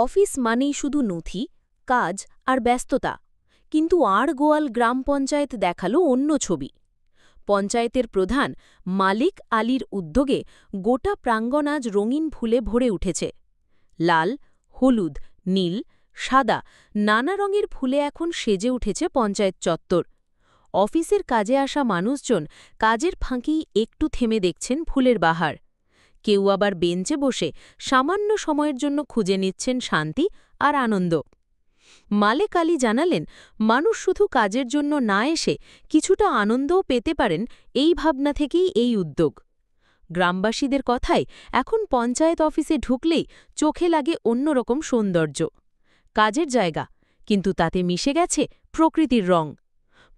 Office মানেই শুধু নথি, কাজ আর ব্যস্ততা, কিন্তু আড়গোয়াল গ্রাম পঞ্চায়েত দেখালো অন্য ছবি। পঞ্চায়েতের প্রধান মালিক আলীর উদ্যোগে গোটা প্রাঙ্গণ আজ রঙিন ফুলে ভরে উঠেছে। লাল, হলুদ, নীল, সাদা নানা রঙের ফুলে এখন সেজে উঠেছে পঞ্চায়েত চত্বর। অফিসের কাজে আসা মানুষজন কাজের ফাঁকেই একটু থেমে দেখছেন ফুলের বাহার। কেউ আবার বেঞ্চে বসে সামান্য সময়ের জন্য খুঁজে নিচ্ছেন শান্তি আর আনন্দ। মালেক আলী জানালেন, মানুষ শুধু কাজের জন্য না এসে কিছুটা আনন্দও পেতে পারেন, এই ভাবনা থেকেই এই উদ্যোগ। গ্রামবাসীদের কথায় এখন পঞ্চায়েত অফিসে ঢুকলেই চোখে লাগে অন্যরকম সৌন্দর্য। কাজের জায়গা, কিন্তু তাতে মিশে গেছে প্রকৃতির রং।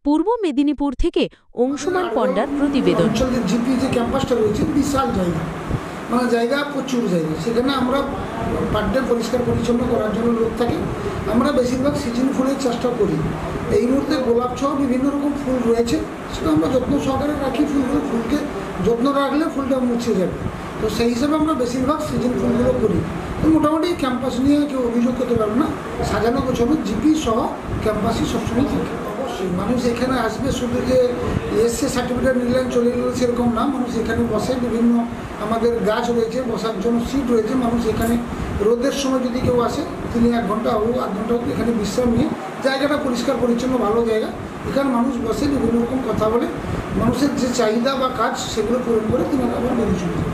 পূর্ব মেদিনীপুর থেকে অংশুমান পণ্ডার প্রতিবেদন। জিপি যে ক্যাম্পাসটা রয়েছে বিশাল জায়গা, মানে জায়গা প্রচুর জায়গা, সেখানে আমরা পার ডে পরিষ্কার পরিচ্ছন্ন করার জন্য লোক থাকি। আমরা বেশিরভাগ সিজন ফুলের চেষ্টা করি। এই মুহূর্তে গোলাপ সহ বিভিন্ন রকম ফুল রয়েছে, সেটা আমরা যত্ন সহকারে রাখি। ফুলকে যত্ন রাখলে ফুলটা মুছে যাবে, তো সেই হিসাবে আমরা বেশিরভাগ সিজন ফুলগুলো করি। তো মোটামুটি ক্যাম্পাস নিয়ে কেউ অভিযোগ করতে পারবে না, সাজানো গোছানো জিপি সহ ক্যাম্পাসই সবসময় থাকে। অবশ্যই মানুষ এখানে আসবে শুধু যে এসএ সার্টিফিকেট নিলেন চলে গেল সেরকম না, মানুষ এখানে বসে। বিভিন্ন আমাদের গাছ রয়েছে, বসার জন্য সিট রয়েছে। মানুষ এখানে রোদের সময় যদি কেউ আসে, তিনি 1 ঘন্টা হোক 8 ঘন্টা হোক এখানে বিশ্রাম নিয়ে, জায়গাটা পরিষ্কার পরিচ্ছন্ন ভালো জায়গা, এখানে মানুষ বসে বিভিন্ন রকম কথা বলে, মানুষের যে চাহিদা বা কাজ সেগুলো পূরণ করে তিনি আবার বেরিয়ে চলে যান।